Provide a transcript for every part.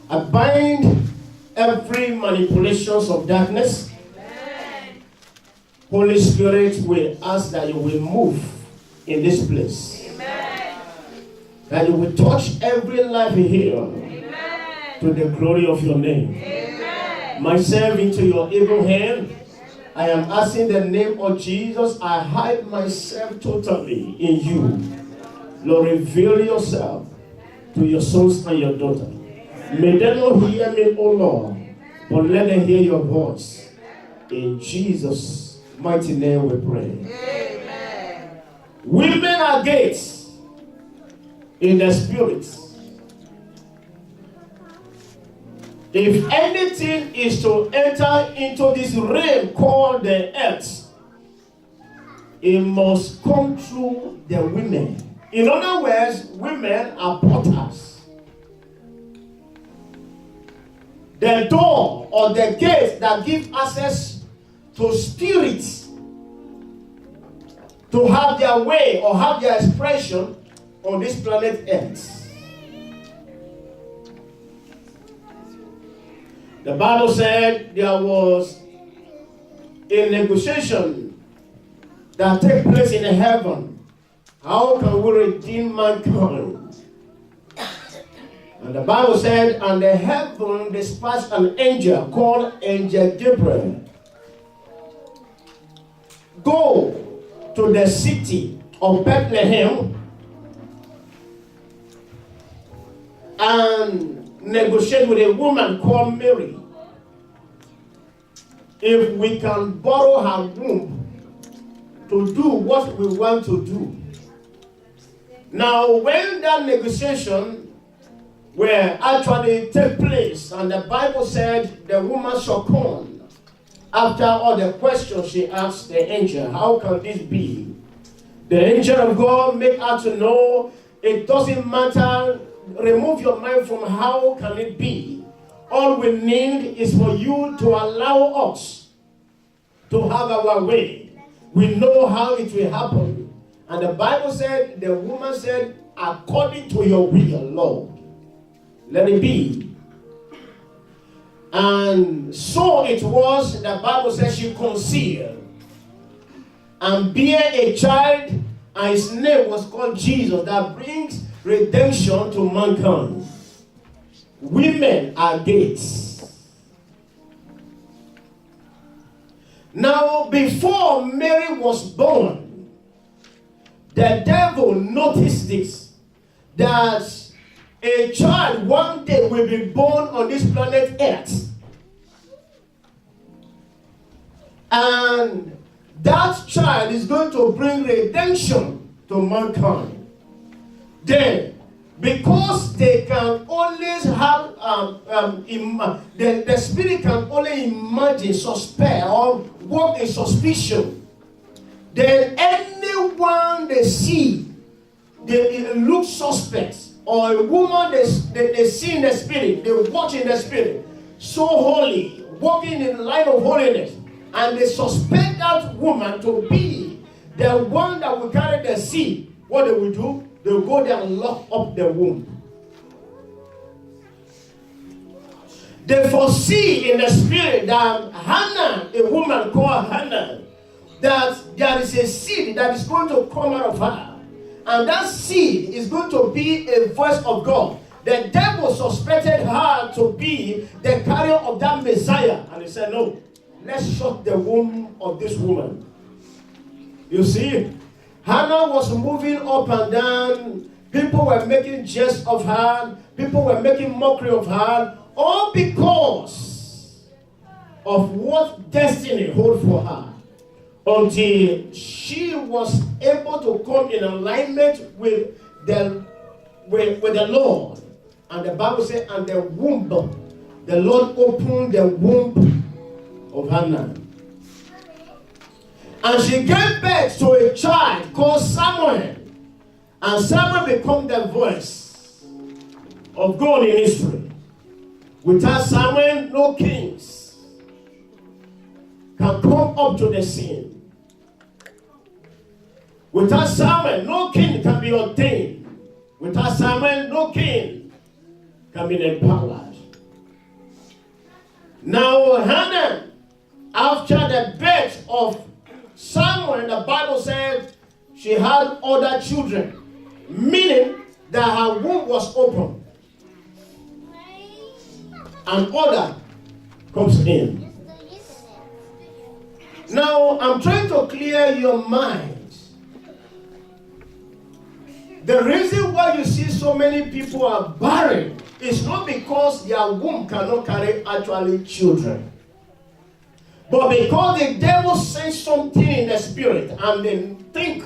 I bind every manipulations of darkness. Amen. Holy Spirit, we ask that you will move in this place. Amen. That you will touch every life here Amen. to the glory of your name. Amen. Myself into your able hand. I am asking the name of Jesus. I hide myself totally in you. Lord, reveal yourself to your sons and your daughter. May they not hear me, O Lord, but let them hear your voice. In Jesus' mighty name we pray. Amen. Women are gates in the spirit. If anything is to enter into this realm called the earth, it must come through the women. In other words, women are porters. The door or the gate that gives access to spirits to have their way or have their expression on this planet Earth. The Bible said there was a negotiation that took place in heaven. How can we redeem mankind? And the Bible said, and the heaven dispatched an angel called Angel Gabriel. Go to the city of Bethlehem and negotiate with a woman called Mary. If we can borrow her womb to do what we want to do. Now, when that negotiation will actually take place, and the Bible said the woman shall come after all the questions she asked the angel, how can this be? The angel of God make her to know it doesn't matter. Remove your mind from how can it be. All we need is for you to allow us to have our way. We know how it will happen. And the Bible said, the woman said, according to your will, Lord, let it be. And so it was, the Bible says she conceived and bare a child, and his name was called Jesus, that brings redemption to mankind. Women are gates. Now, before Mary was born, the devil noticed this, that a child one day will be born on this planet Earth. And that child is going to bring redemption to mankind. Then, because they can always have, the spirit can only imagine, suspect, or walk in suspicion. Then anyone they see, they look suspect. Or a woman they see in the spirit, they watch in the spirit, so holy, walking in the light of holiness, and they suspect that woman to be the one that will carry the seed. What they will do? They will go there and lock up the womb. They foresee in the spirit that Hannah, a woman called Hannah, that there is a seed that is going to come out of her. And that seed is going to be a voice of God. The devil suspected her to be the carrier of that Messiah. And he said, no, let's shut the womb of this woman. You see, Hannah was moving up and down. People were making jest of her. People were making mockery of her. All because of what destiny held for her. Until she was able to come in alignment with the Lord. And the Bible said, and the womb, the Lord opened the womb of Hannah. And she gave birth to a child called Samuel. And Samuel became the voice of God in Israel. Without Samuel, no kings can come up to the scene. Without Samuel, no king can be ordained. Without Samuel, no king can be empowered. Now Hannah, after the birth of Samuel, the Bible said she had other children, meaning that her womb was open. And order comes in. Now, I'm trying to clear your mind. The reason why you see so many people are barren is not because their womb cannot carry actually children, but because the devil sends something in the spirit and they think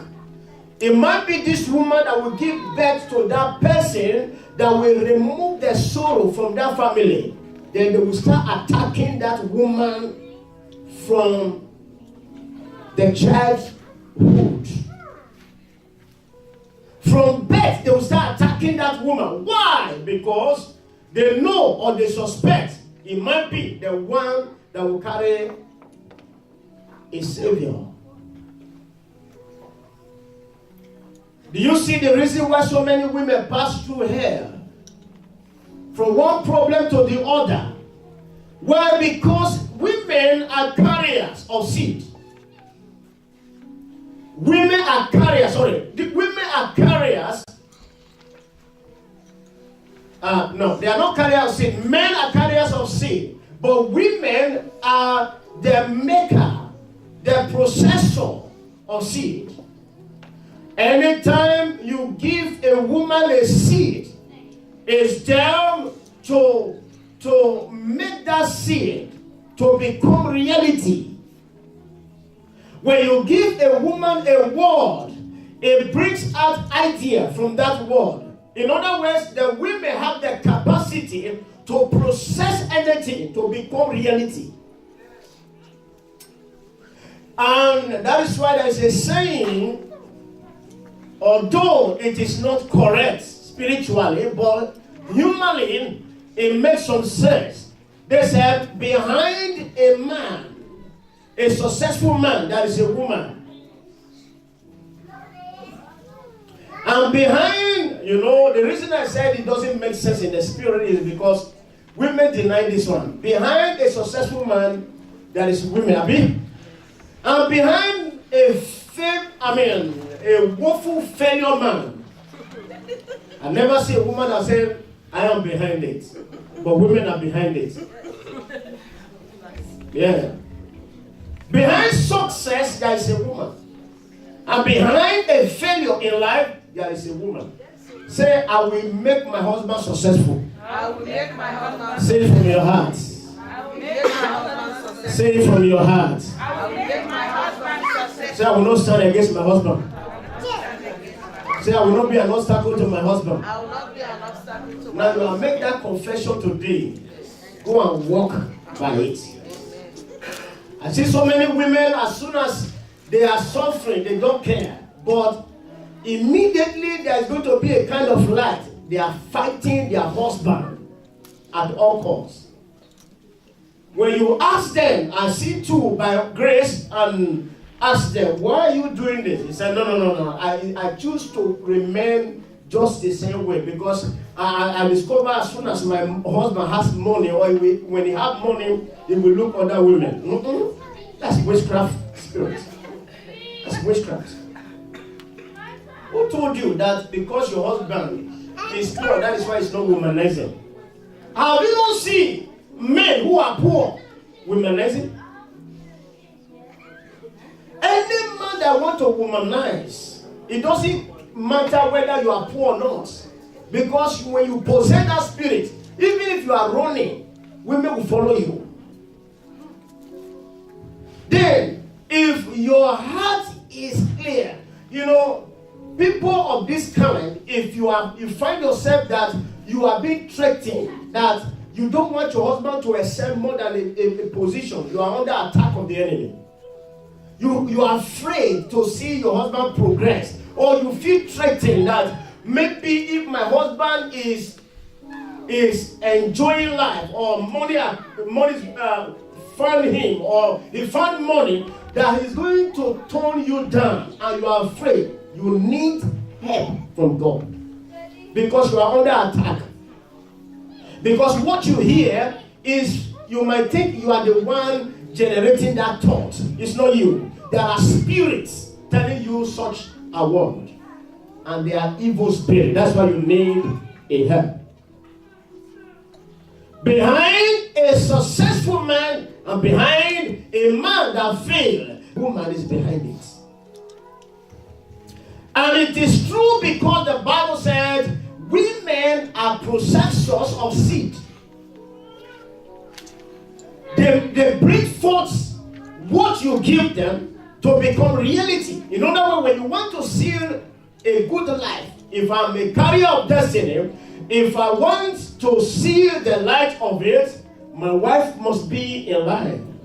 it might be this woman that will give birth to that person that will remove the sorrow from that family. Then they will start attacking that woman from the childhood. From birth, they will start attacking that woman. Why? Because they know or they suspect it might be the one that will carry a savior. Do you see the reason why so many women pass through hell? From one problem to the other. Why? Because women are carriers of seed. Women are carriers, women are carriers. No, they are not carriers of seed. Men are carriers of seed. But women are the maker, the processor of seed. Anytime you give a woman a seed, it's them to make that seed to become reality. When you give a woman a word, it brings out idea from that word. In other words, the women have the capacity to process anything to become reality. And that is why there is a saying, although it is not correct spiritually, but humanly, it makes some sense. They said, behind a man, a successful man, that is a woman. And behind, the reason I said it doesn't make sense in the spirit is because women deny this one. Behind a successful man, there is women, abi? And behind a woeful failure man, I never see a woman that said, I am behind it. But women are behind it. Yeah. Behind success, there is a woman. And behind a failure in life, there is a woman. Say, I will make my husband successful. I will make my husband Say it from your heart. I will make my husband successful. Say it from your heart. I will make my husband successful. Say, I will not stand against my husband. Say, I will not be an obstacle to my husband. I will not be an obstacle to my Now you will husband. make that confession today. Go and walk by it. I see so many women, as soon as they are suffering, they don't care. But immediately there is going to be a kind of light. They are fighting their husband at all costs. When you ask them, I see too by grace, and ask them, why are you doing this? He said, no. I choose to remain just the same way because I discover as soon as my husband has money, or when he has money, he will look at other women. That's witchcraft spirit. That's witchcraft. Who told you that because your husband is poor, that is why it's not womanizing? Have you not seen men who are poor womanizing? Any man that wants to womanize, it doesn't matter whether you are poor or not. Because when you possess that spirit, even if you are running, women will follow you. Then, if your heart is clear, people of this kind, if you find yourself that you are being threatened, that you don't want your husband to excel more than a position, you are under attack of the enemy. You are afraid to see your husband progress, or you feel threatened that maybe if my husband is enjoying life, or money found him, or he found money, that he's going to turn you down, and you are afraid. You need help from God because you are under attack. Because what you hear is you might think you are the one generating that thought. It's not you. There are spirits telling you such a word. And they are evil spirits. That's why you need a help. Behind a successful man and behind a man that failed, woman is behind it. And it is true because the Bible said women are processors of seed. They bring forth what you give them to become reality. In other words, when you want to seal a good life, if I'm a carrier of destiny, if I want to seal the light of it, my wife must be in line.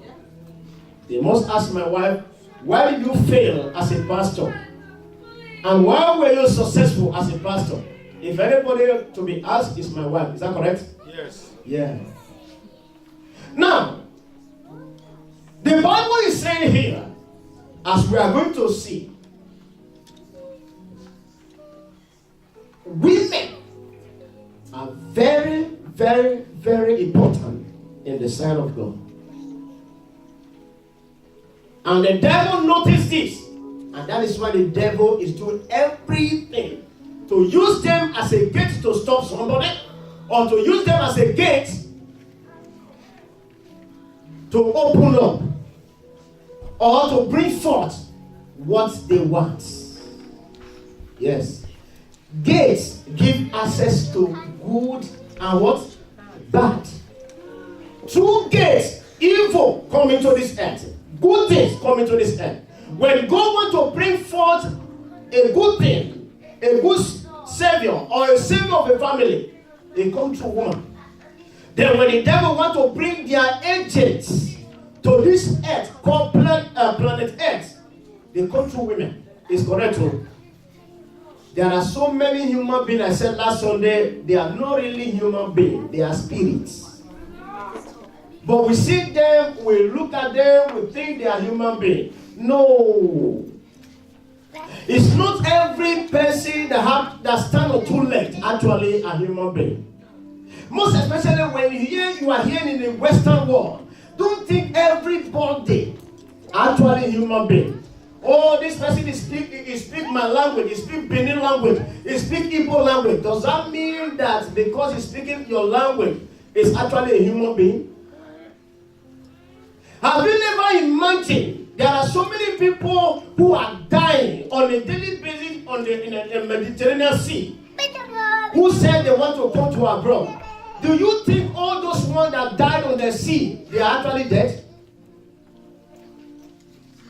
They must ask my wife, why did you fail as a pastor? And why were you successful as a pastor? If anybody to be asked is my wife. Is that correct? Yes. Yeah. Now, the Bible is saying here, as we are going to see, women are very, very, very important in the sight of God. And the devil noticed this. And that is why the devil is doing everything to use them as a gate to stop somebody, or to use them as a gate to open up, or to bring forth what they want. Yes. Gates give access to good and what? Bad. Through gates, evil come into this earth. Good things come into this earth. When God wants to bring forth a good thing, a good savior, or a savior of a family, they come through woman. Then when the devil wants to bring their agents to this earth, called planet Earth, they come through women. It's correct too. There are so many human beings, I said last Sunday, they are not really human beings, they are spirits. But we see them, we look at them, we think they are human beings. No. It's not every person that stands on two legs actually a human being. Most especially when you are here in the Western world, don't think everybody actually human being. Oh, this person is speak my language, he speak Benin language, he speak Igbo language. Does that mean that because he's speaking your language, is actually a human being? Have you never imagined there are so many people who are dying on a daily basis in the Mediterranean Sea, who said they want to come to abroad? Do you think all those ones that died on the sea, they are actually dead?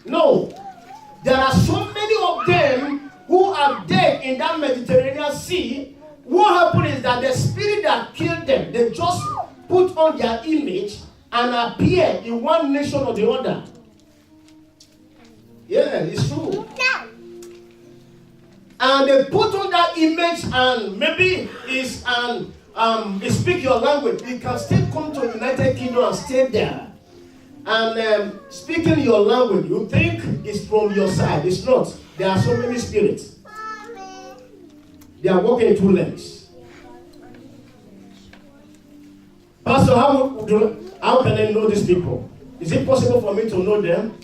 No. There are so many of them who are dead in that Mediterranean Sea. What happened is that the spirit that killed them, they just put on their image and appear in one nation or the other. Yeah, it's true. And they put on that image, and maybe it's speak your language. You can still come to United Kingdom and stay there. And speaking your language, you think it's from your side. It's not. There are so many spirits. They are walking in two legs. Pastor, how can I know these people? Is it possible for me to know them?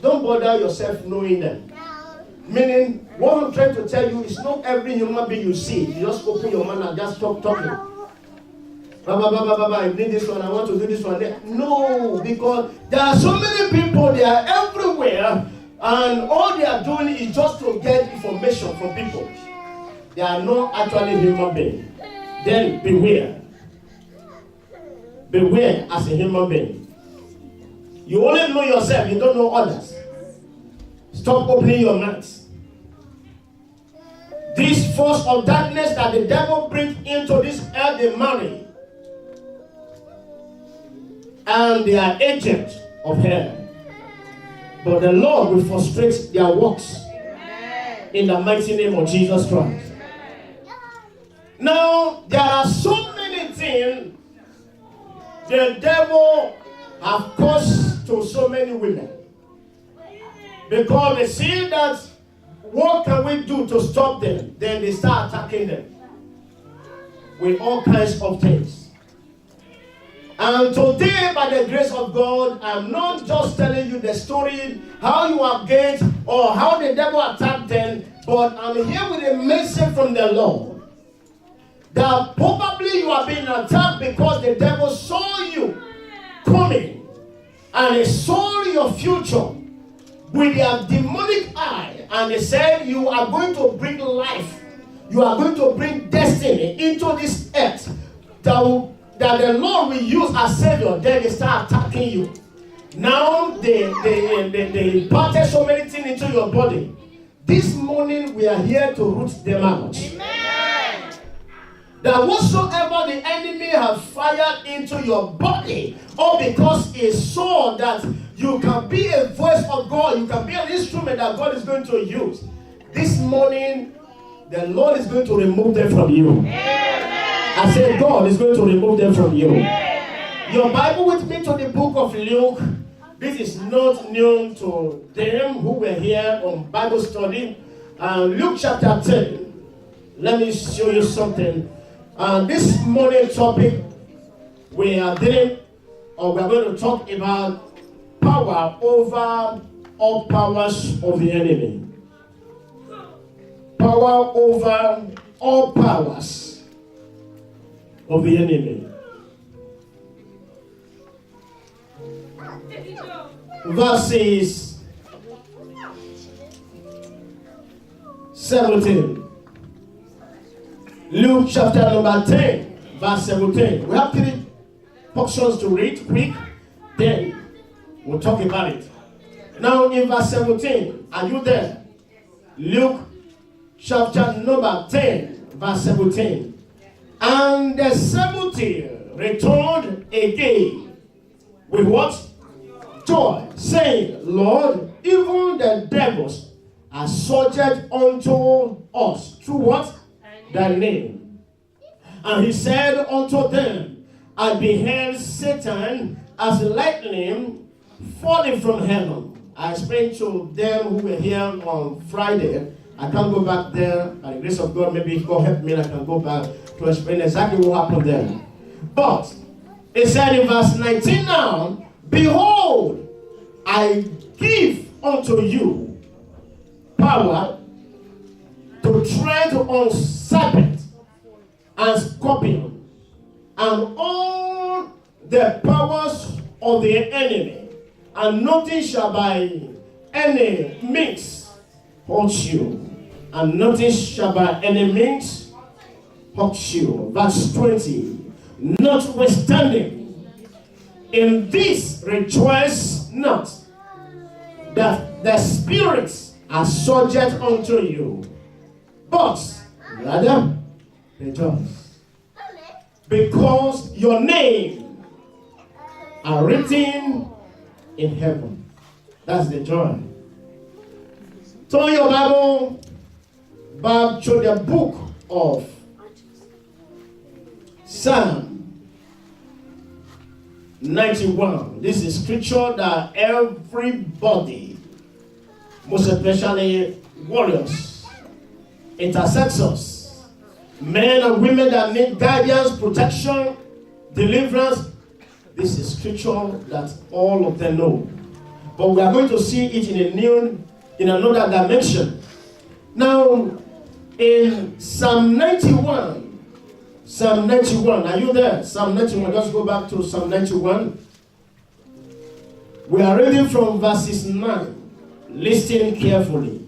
Don't bother yourself knowing them. Meaning, what I'm trying to tell you is not every human being you see. You just open your mouth and just stop talking. I need this one, I want to do this one. No, because there are so many people, they are everywhere, and all they are doing is just to get information from people. They are not actually human beings. Then beware. Beware as a human being. You only know yourself, you don't know others. Stop opening your mouth. This force of darkness that the devil brings into this earth, they marry. And they are agents of hell. But the Lord will frustrate their works. In the mighty name of Jesus Christ. Now, there are so many things the devil have caused to so many women. Because they see that, what can we do to stop them? Then they start attacking them with all kinds of things. And today, by the grace of God, I'm not just telling you the story, how you are gained, or how the devil attacked them, but I'm here with a message from the Lord. That probably you are being attacked because the devil saw you coming, and he saw your future with their demonic eye, and they said you are going to bring life, you are going to bring destiny into this earth that the Lord will use as Savior. Then they start attacking you. Now they imparted so many things into your body. This morning we are here to root them out. Amen. That whatsoever the enemy has fired into your body, or because he saw that you can be a voice of God, you can be an instrument that God is going to use, this morning the Lord is going to remove them from you. Amen. I said God is going to remove them from you. Amen. Your Bible with me to the book of Luke. This is not new to them who were here on Bible study. Luke chapter 10. Let me show you something. This morning topic we are going to talk about power over all powers of the enemy. Power over all powers of the enemy. Verses 17. Luke chapter number 10, verse 17. We have 3 portions to read quick, then we'll talk about it. Now in verse 17, are you there? Luke chapter number 10, verse 17. And the 70 returned again with what? Joy, saying, Lord, even the devils are subject unto us. Through what? Thy name. And he said unto them, I beheld Satan as lightning falling from heaven. I explained to them who were here on Friday. I can't go back there. By the grace of God, maybe if God help me, I can go back to explain exactly what happened there. But it said in verse 19 now, behold, I give unto you power to tread on serpent and scorpion and all the powers of the enemy, and nothing shall by any means hurt you, and nothing shall by any means hurt you. Verse 20. Notwithstanding, in this rejoice not, that the spirits are subject unto you, but rather rejoice, because your name are written in heaven. That's the joy. Turn your Bible back to the book of Psalm 91. This is scripture that everybody, most especially warriors, intercessors, men and women that need guidance, protection, deliverance, this is scripture that all of them know. But we are going to see it in another dimension. Now, in Psalm 91, are you there? Psalm 91, let's go back to Psalm 91. We are reading from verses 9. Listen carefully.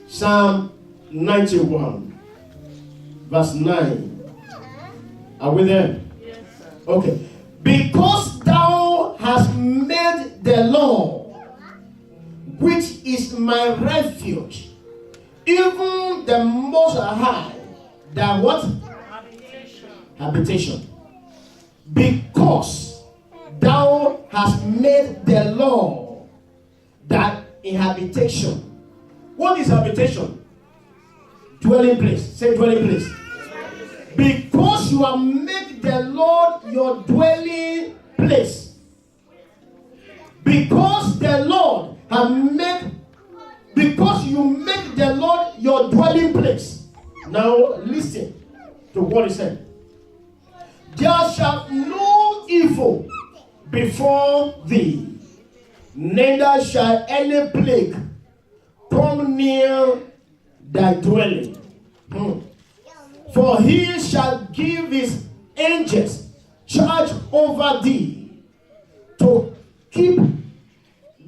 Psalm 91, verse 9. Are we there? Yes, sir. Okay. Because thou hast made the Lord, which is my refuge, even the Most High, thy what? Habitation. Because thou hast made the Lord that habitation. What is habitation? Dwelling place. Say dwelling place. Because you have made the Lord your dwelling place. Because the Lord have made, because you make the Lord your dwelling place. Now listen to what he said. There shall no before thee, neither shall any plague come near thy dwelling. For he shall give his angels charge over thee to keep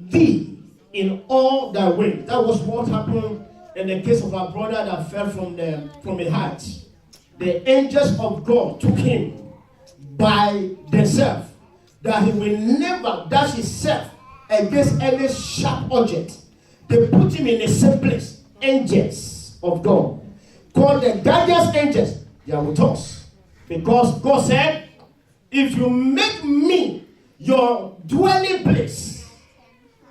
thee in all thy ways. That was what happened in the case of our brother that fell from a height. The angels of God took him by themselves, that he will never dash himself against any sharp object. They put him in a safe place. Angels of God, called the guardian angels, they are with us. Because God said, if you make me your dwelling place,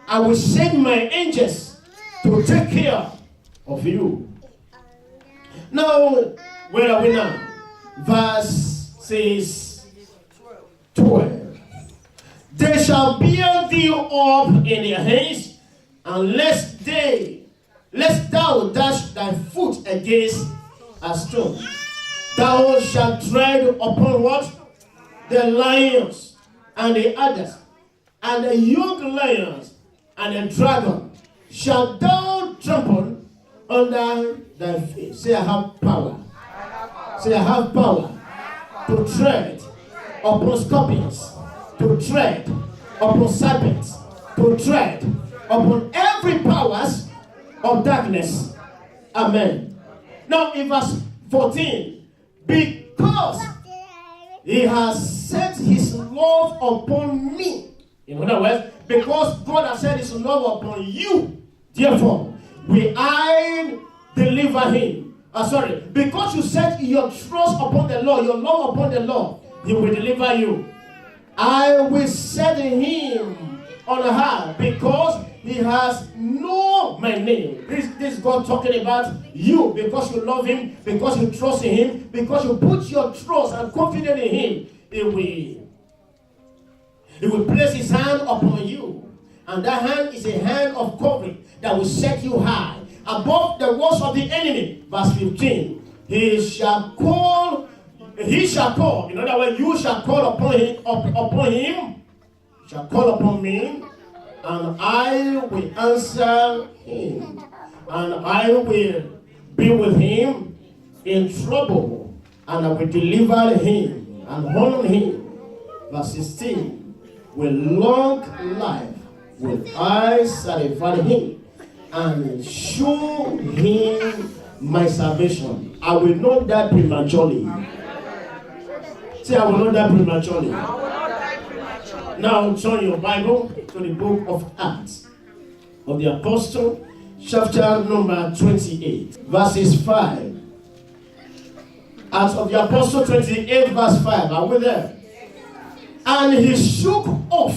I will send my angels to take care of you. Now, where are we now? Verse says 12. They shall bear thee up in their hands, and lest thou dash thy foot against a stone. Thou shalt tread upon what? The lions and the others, and the young lions and the dragon shalt thou trample under thy feet. Say, I have power. Say, I have power to tread upon scorpions, to tread upon serpents, to tread upon every powers of darkness. Amen. Now in verse 14, because he has set his love upon me. In other words, because God has set his love upon you, therefore will I deliver him. Because you set your trust upon the Lord, your love upon the Lord, he will deliver you. I will set him on high because he has known my name. This is God talking about you, because you love him, because you trust in him, because you put your trust and confidence in him. He will place his hand upon you. And that hand is a hand of covering that will set you high above the walls of the enemy. Verse 15. He shall call, in other words, you shall call upon him, you shall call upon me, and I will answer him, and I will be with him in trouble, and I will deliver him and honor him. Verse 16. With long life will I satisfy him and show him my salvation. I will not die prematurely. Say, I will not die prematurely. Now turn your Bible to the book of Acts of the Apostle, chapter number 28, verses 5. Acts of the Apostle 28, verse 5. Are we there? And he shook off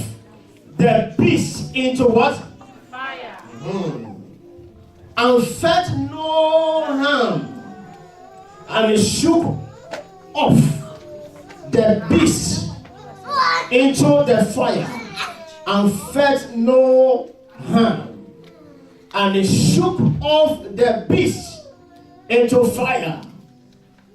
the beast into what? Fire. And felt no harm. And he shook off the beast into the fire and felt no harm. And he shook off the beast into fire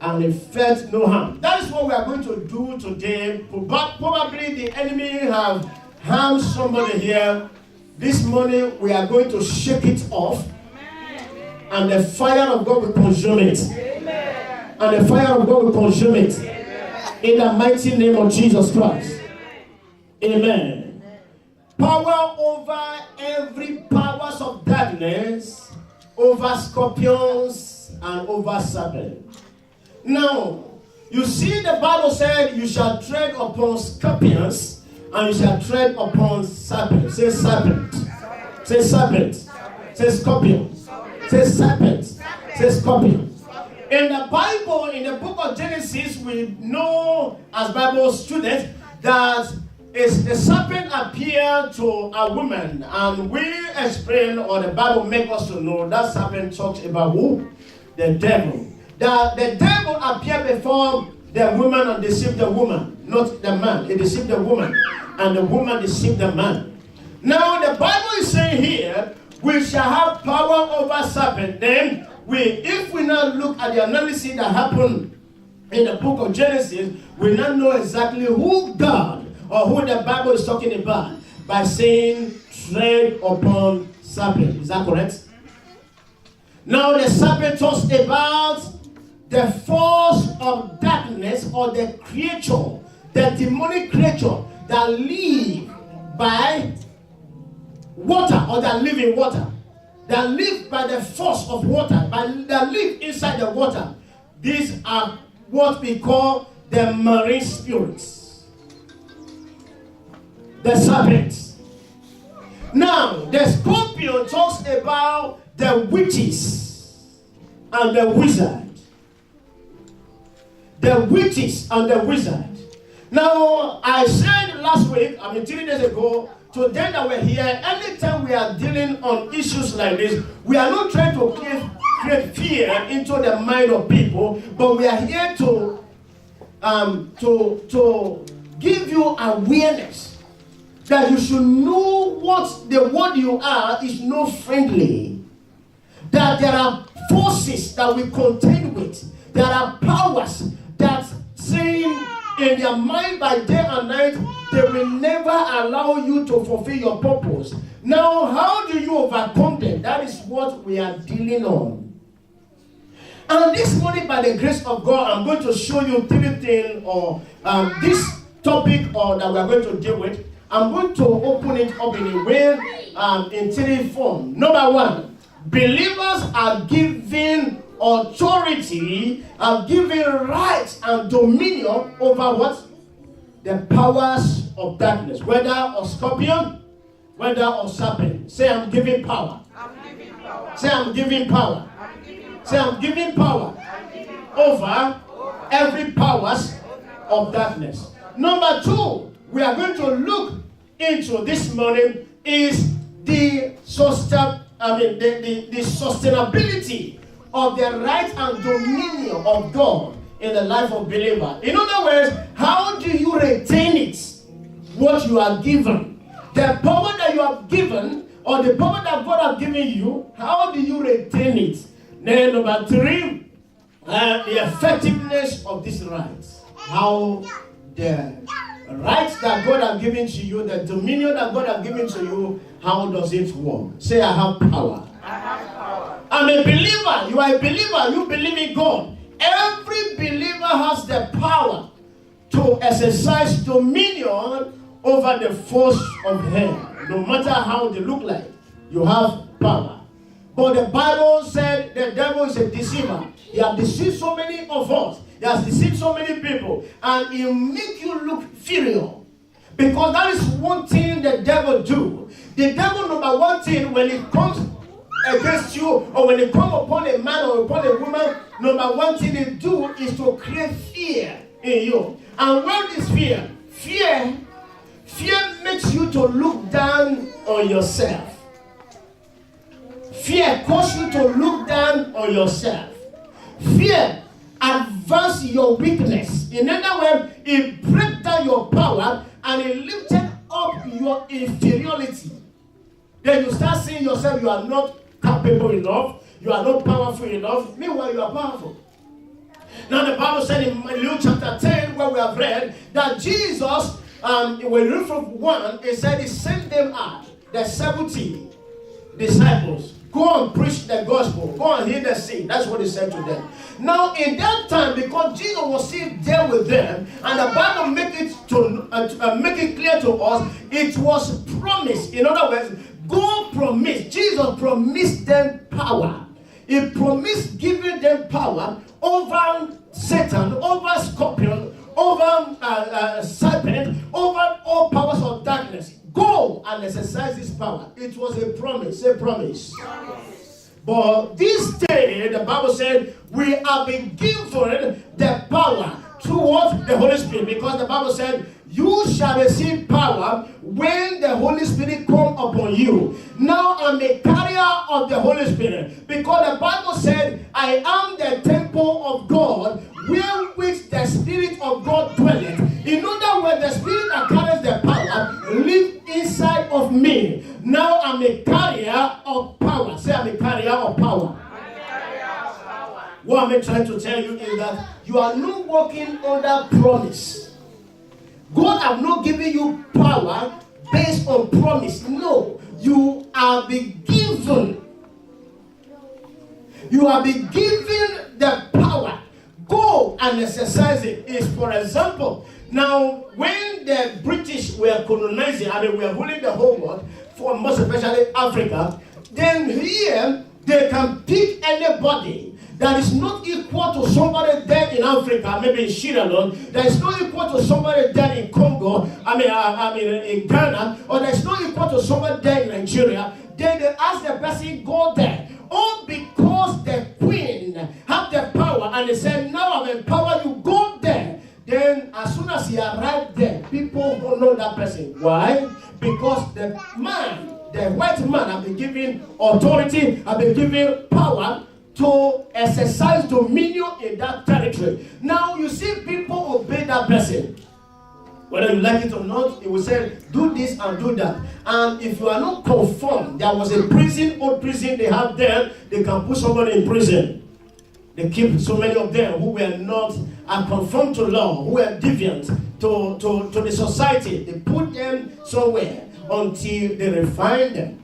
and he felt no harm. That is what we are going to do today. Probably the enemy have harmed somebody here. This morning we are going to shake it off. And the fire of God will consume it. Amen. And the fire of God will consume it. Amen. In the mighty name of Jesus Christ. Amen. Power over every powers of darkness, over scorpions and over serpents. Now, you see the Bible said you shall tread upon scorpions and you shall tread upon serpents. Say serpent. Say serpent. Say scorpion. Say serpent. Say scorpion. In the Bible, in the book of Genesis, we know as Bible students that a serpent appeared to a woman, and we explain, or the Bible makes us to know, that serpent talks about who? The devil. The devil appeared before the woman and deceived the woman, not the man. He deceived the woman, and the woman deceived the man. Now the Bible is saying here, we shall have power over serpent. Then if we now look at the analysis that happened in the book of Genesis, we now know exactly who God or who the Bible is talking about by saying tread upon serpent. Is that correct? Now the serpent talks about the force of darkness or the creature, the demonic creature that live by water or that live in water, that live by the force of water, that live inside the water. These are what we call the marine spirits, the serpents. Now, the scorpion talks about the witches and the wizard. The witches and the wizard. Now, I said last week, 3 days ago, to them that were here, anytime we are dealing on issues like this, we are not trying to create fear into the mind of people, but we are here to give you awareness that you should know what the word you are is not friendly. That there are forces that we contend with. There are powers that saying in their mind by day and night, they will never allow you to fulfill your purpose. Now, how do you overcome them? That is what we are dealing on. And this morning, by the grace of God, I'm going to show you 3 things, or this topic that we are going to deal with. I'm going to open it up in a way, in 3 forms. Number 1, believers are given authority, are given rights and dominion over what? The powers of darkness, whether or scorpion, whether or serpent. Say, I'm giving power. I'm giving power. Say, I'm giving power. I'm giving power. Say, I'm giving power over every powers of darkness. Number 2, we are going to look into this morning is the sustainability of the right and dominion of God in the life of believer. In other words, how do you retain it? What you are given, the power that you have given, or the power that God has given you, how do you retain it? Then number 3, the effectiveness of these rights. How the rights that God has given to you, the dominion that God has given to you, how does it work? Say, I have power. I have power. I'm a believer. You are a believer. You believe in God. Every believer has the power to exercise dominion over the force of hell. No matter how they look like, you have power. But the Bible said the devil is a deceiver. He has deceived so many of us. He has deceived so many people. And he make you look inferior. Because that is one thing the devil do. The devil, number 1 thing, when it comes against you, or when it comes upon a man or upon a woman, number 1 thing they do is to create fear in you. And what is fear? Fear makes you to look down on yourself. Fear causes you to look down on yourself. Fear advances your weakness. In other words, it breaks down your power and it lifted up your inferiority. Then you start seeing yourself, you are not capable enough, you are not powerful enough. Meanwhile, you are powerful. Now the Bible said in Luke chapter 10, where we have read, that Jesus, when we read from 1, it said he sent them out, the 70 disciples. Go and preach the gospel. Go and heal the sick. That's what he said to them. Now, in that time, because Jesus was still there with them, and the Bible make it clear to us, it was promised. In other words, God promised. Jesus promised them power. He promised giving them power over Satan, over scorpion, over serpent, over all powers of darkness. Go and exercise this power. It was a promise. Say promise. But this day, the Bible said, we have been given the power towards the Holy Spirit. Because the Bible said, you shall receive power when the Holy Spirit come upon you. Now I'm a carrier of the Holy Spirit. Because the Bible said, I am the temple of God, wherewith the Spirit of God dwelleth. In other words, the Spirit that carries the power lives inside of me. Now I'm a carrier of power. Say, I'm a carrier of power. What I'm trying to tell you is that you are not walking under promise. God God have not given you power based on promise. No, you are being given. You are being given the power. Go and exercise it. Is, for example, now when the British were colonizing, were ruling the whole world, for most especially Africa, then here they can pick anybody that is not equal to somebody there in Africa, maybe in Sierra Leone, that is not equal to somebody there in Congo, in Ghana, or that is not equal to somebody there in Nigeria. Then they ask the person, go there. All because the queen have the power, and they said, now I've empowered you, go there. Then as soon as he arrived there, people don't know that person. Why? Because the man, the white man, have been given authority, have been given power to exercise dominion in that territory. Now you see people obey that person. Whether you like it or not, it will say, do this and do that. And if you are not conformed, there was a prison, old prison they have there, they can put somebody in prison. They keep so many of them who were not conformed to law, who were deviant to the society. They put them somewhere until they refine them.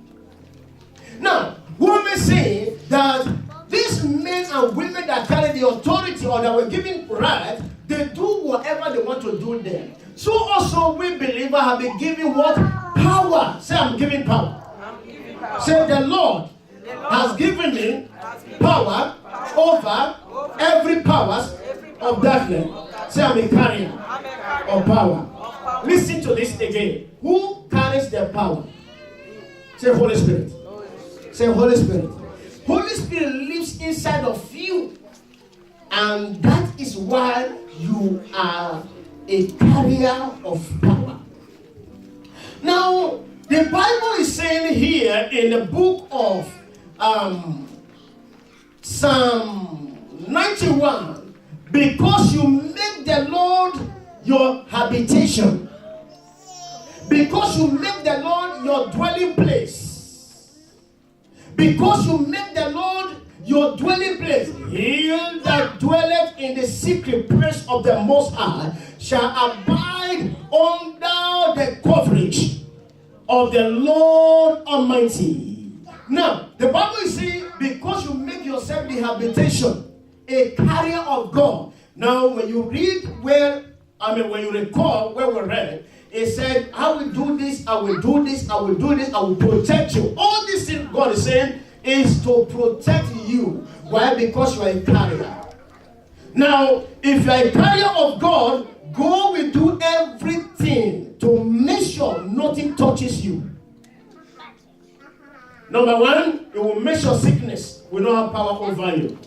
Now, who may say that these men and women that carry the authority or that were given right, they do whatever they want to do there. So also we believers have been given what? Power. Say, I'm giving power. Say, the Lord has given me power over every powers of darkness. Say, I'm a carrier of power. Listen to this again. Who carries the power? Say, Holy Spirit. Say, Holy Spirit. Holy Spirit lives inside of you. And that is why you are a carrier of power. Now, the Bible is saying here in the book of Psalm 91, because you make the Lord your habitation, because you make the Lord your dwelling place, because you make the Lord your dwelling place, he that dwelleth in the secret place of the Most High shall abide under the coverage of the Lord Almighty. Now, the Bible is saying, because you make yourself the habitation, a carrier of God. Now, when you read when you recall where we read, it said, I will do this, I will do this, I will do this, I will protect you. All these things God is saying is to protect you. Why? Because you are a carrier. Now, if you are a carrier of God, God will do everything to make sure nothing touches you. Number one, it will make sure sickness will not have power over you.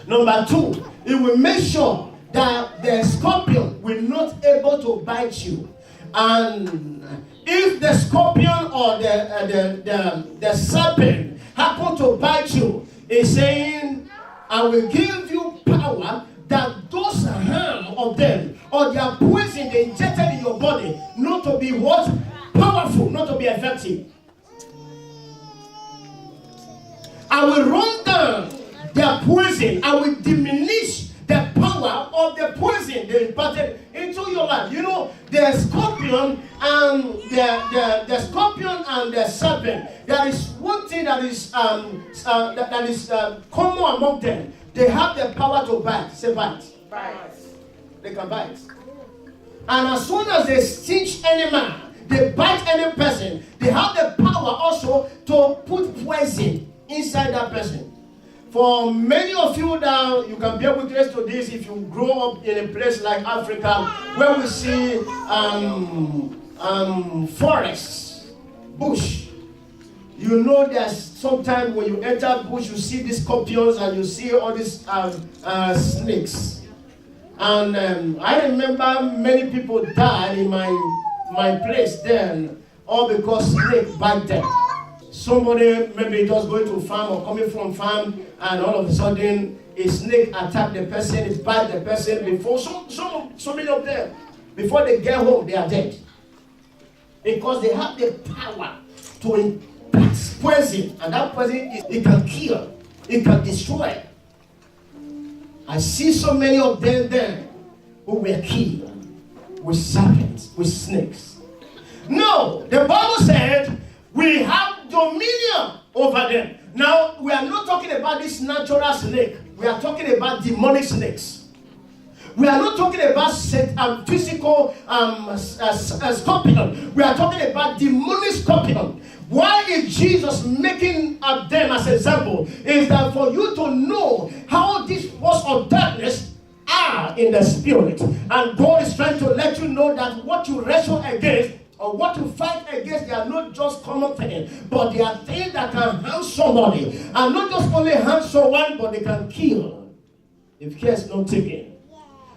Number two, it will make sure that the scorpion will not able to bite you. And if the scorpion or the serpent happen to bite you, it's saying, I will give you power that those harm of them or their poison they injected in your body not to be what? Powerful, not to be effective. I will run down their poison. I will diminish the power of the poison they imparted into your life. You know, the scorpion and the scorpion and the serpent. There is one thing that is common among them. They have the power to bite. Say bite. Bite. They can bite. And as soon as they sting any man, they bite any person, they have the power also to put poison inside that person. For many of you now, you can bear witness to this if you grow up in a place like Africa where we see forests, bush. You know there's sometimes when you enter bush, you see these scorpions and you see all these snakes. And I remember many people died in my place then, all because snake bite them. Somebody maybe just going to farm or coming from farm, and all of a sudden a snake attacked the person, it bite the person. Before so many of them, before they get home, they are dead. Because they have the power to impact poison, and that poison it can kill, it can destroy. I see so many of them there who were killed with serpents, with snakes. No, the Bible said we have dominion over them. Now, we are not talking about this natural snake. We are talking about demonic snakes. We are not talking about physical scorpion. We are talking about demonic scorpion. Why is Jesus making up them as an example? Is that for you to know how these forces of darkness are in the spirit. And God is trying to let you know that what you wrestle against or what you fight against, they are not just common things, but they are things that can harm somebody. And not just only harm someone, but they can kill if care is not taken.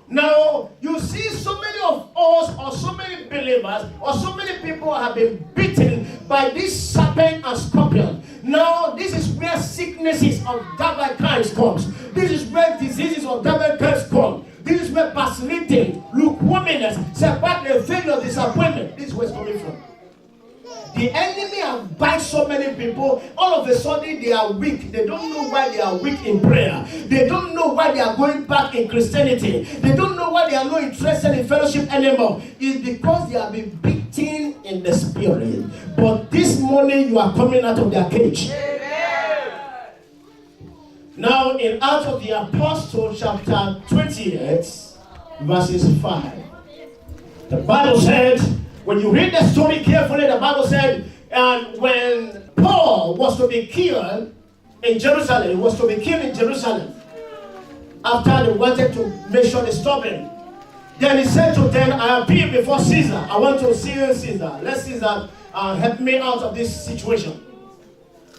Now, you see so many of us, or so many believers, or so many people have been bitten by this serpent and scorpion. Now, this is where sicknesses of different kinds comes. This is where diseases of different kinds come. This is where backsliding, lukewarmness, setback, failure, disappointment. This is where it's coming from. The enemy have bites so many people. All of a sudden they are weak. They don't know why they are weak in prayer. They don't know why they are going back in Christianity. They don't know why they are not interested in fellowship anymore. It's because they have been beaten in the spirit. But this morning you are coming out of their cage. Amen. Now in Acts of the Apostles chapter 28 verses 5. The Bible said, when you read the story carefully, the Bible said, and when Paul was to be killed in Jerusalem, he was to be killed in Jerusalem, after they wanted to make sure they stop him. Then he said to them, I appeal before Caesar. I want to see Caesar. Let Caesar help me out of this situation.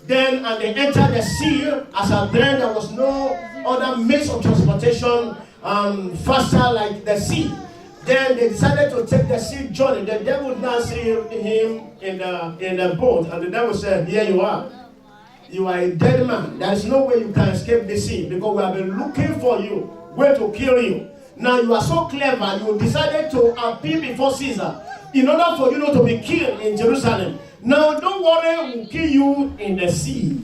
Then, and they entered the sea. As at then, there was no other means of transportation faster like the sea. Then they decided to take the sea journey. The devil now see him in the boat, and the devil said, here you are. You are a dead man. There is no way you can escape the sea, because we have been looking for you, where to kill you. Now you are so clever, you decided to appear before Caesar in order for you not to be killed in Jerusalem. Now don't worry, we'll kill you in the sea.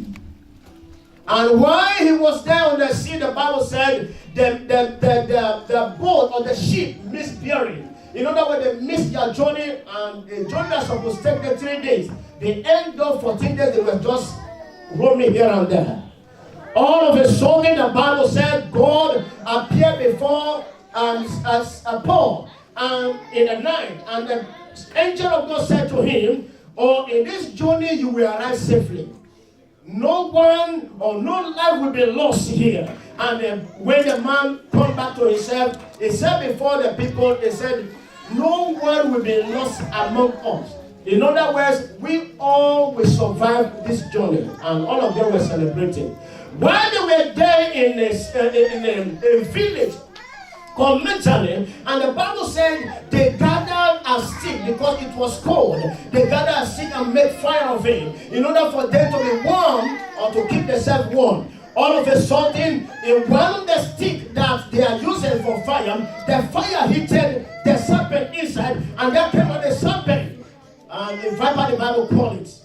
And while he was there on the sea, the Bible said the boat or the ship missed bearing. In other words, they missed their journey, and the journey was supposed to take them 3 days. They ended up 14 days, they were just roaming here and there. All of a sudden, the Bible said God appeared before Paul in the night, and the angel of God said to him, oh, in this journey you will arrive safely. No one or no life will be lost here. And when the man come back to himself, he said before the people, he said, no one will be lost among us. In other words, we all will survive this journey. And all of them were celebrating. While they were there in a village called Magdalene, and the Bible said they gathered a stick because it was cold. They gathered a stick and made fire of it in order for them to be warm or to keep themselves warm. All of a sudden, in one of the sticks that they are using for fire, the fire hit the serpent inside, and that came out the serpent. And the viper, the Bible called it.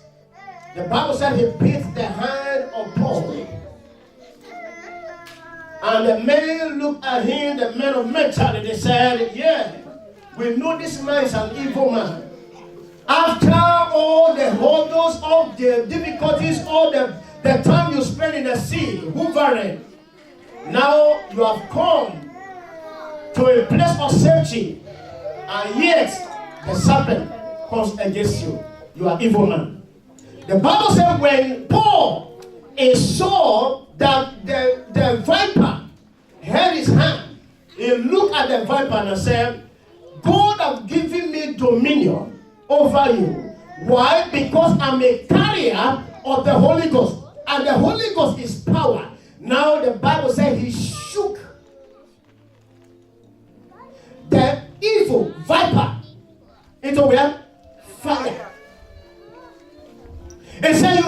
The Bible said he bit the hand of Paul. And the men looked at him, the men of Magdalene, they said, yeah, we know this man is an evil man. After all the hurdles, all the difficulties, all the time you spend in the sea, hovering, now you have come to a place of safety, and yet the serpent comes against you. You are evil man. The Bible said when Paul saw that the viper held his hand, he looked at the viper and said, God has given me dominion over you. Why? Because I'm a carrier of the Holy Ghost. And the Holy Ghost is power. Now the Bible said he shook the evil viper into where? Fire. He said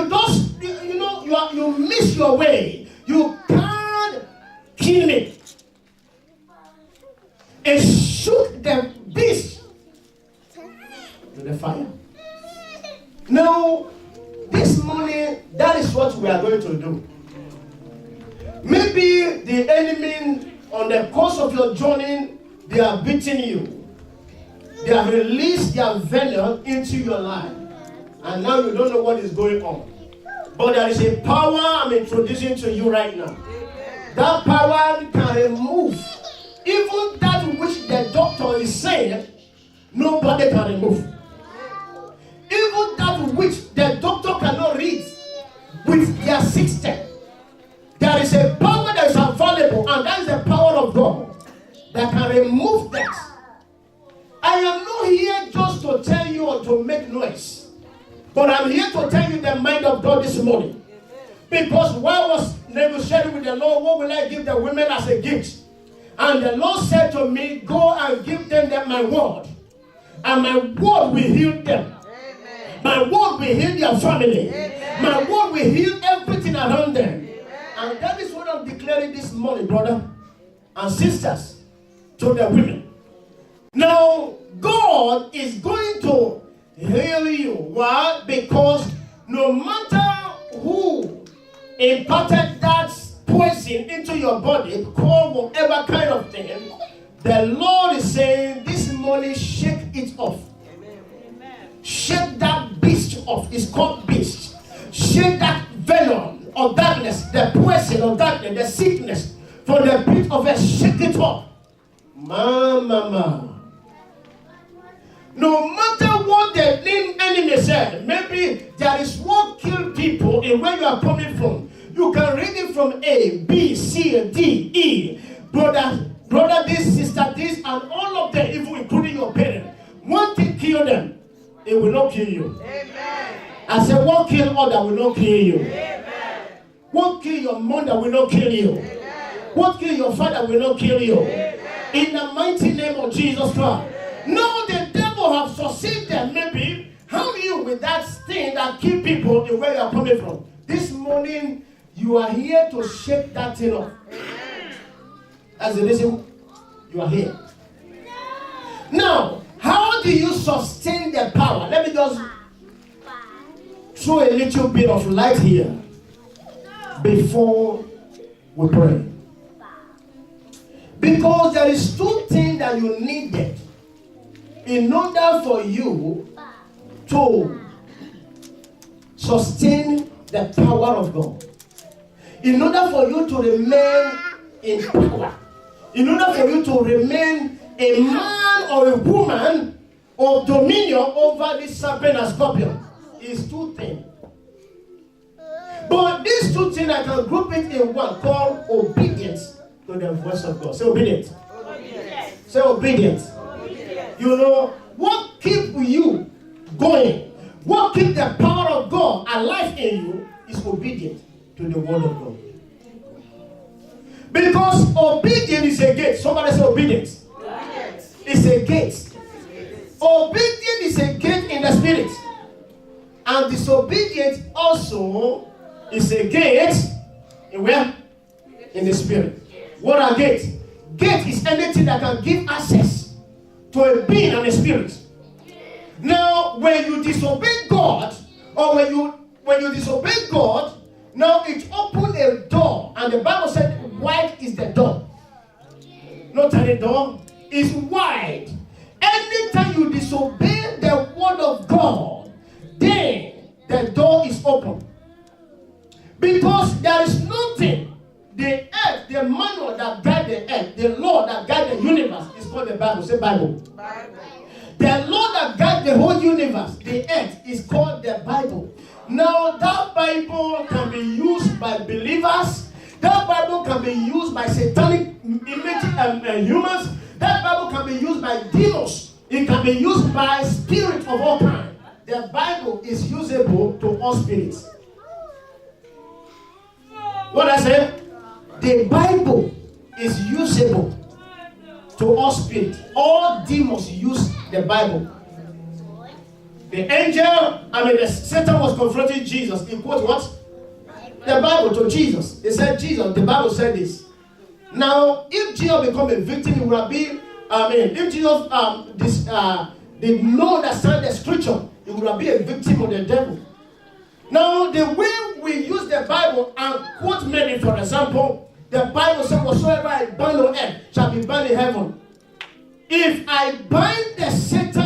you miss your way. You can't kill me. It shook the beast to the fire. Now, this morning, that is what we are going to do. Maybe the enemy on the course of your journey, they are beating you. They have released their venom into your life. And now you don't know what is going on. But there is a power I'm introducing to you right now. That power can remove even that which the doctor is saying, nobody can remove. Even that which the doctor cannot read with their system. There is a power that is available, and that is the power of God that can remove that. I am not here just to tell you or to make noise, but I'm here to tell you the mind of God this morning. Because while I was negotiating with the Lord, what will I give the women as a gift? And the Lord said to me, go and give them my word. And my word will heal them. Amen. My word will heal their family. Amen. My word will heal everything around them. Amen. And that is what I'm declaring this morning, brother and sisters, to the women. Now, God is going to heal you. Why? Because no matter who imparted that poison into your body, call whatever kind of thing, the Lord is saying this morning, shake it off. Amen. Shake that beast off. It's called beast. Shake that venom of darkness, the poison of darkness, the sickness from the pit of hell. Shake it off. Mama. No matter what the enemy said, maybe there is what killed people in where you are coming from. You can read it from A, B, C, D, E. Brother this, sister this, and all of them, even including your parents. One thing kill them, it will not kill you. Amen. I said, what kill other will not kill you. Amen. What kill your mother will not kill you. Amen. What kill your father will not kill you. Amen. In the mighty name of Jesus Christ. No, the devil have succeeded, maybe. How you with that thing that kill people in where you are coming from? This morning, you are here to shake that thing off. That's the reason you are here. Now, how do you sustain the power? Let me just throw a little bit of light here before we pray. Because there is two things that you needed in order for you to sustain the power of God. In order for you to remain in power. In order for you to remain a man or a woman of dominion over this serpent and scorpion, is two things. But these two things, I can group it in one, called obedience to the voice of God. Say obedience. Obedience. Say obedience. Obedience. You know, what keeps you going, what keeps the power of God alive in you is obedience to the word of God. Because obedience is a gate. Somebody say obedience. Obedience. It's a gate. Obedience is a gate in the spirit. And disobedience also is a gate in where? In the spirit. What are gates? Gate is anything that can give access to a being and a spirit. Now, when you disobey God, or when you disobey God, now it opens a door, and the Bible said, wide is the door. Not any door, it's wide. Anytime you disobey the word of God, then the door is open. Because there is nothing. The earth, the manual that guides the earth, the law that guides the universe is called the Bible. Say Bible. Bible. The law that guides the whole universe, the earth, is called the Bible. Now, that Bible can be used by believers. That Bible can be used by satanic humans. That Bible can be used by demons. It can be used by spirits of all kinds. The Bible is usable to all spirits. What I said? The Bible is usable to all spirits. All demons use the Bible. The Satan was confronting Jesus. He quoted what? The Bible to Jesus. They said, Jesus, the Bible said this. Now, if Jesus become a victim, he would have been, if Jesus did not understand the scripture, he would have been a victim of the devil. Now, the way we use the Bible and quote many, for example, the Bible says, whatsoever I bind on earth shall be bound in heaven. If I bind the Satan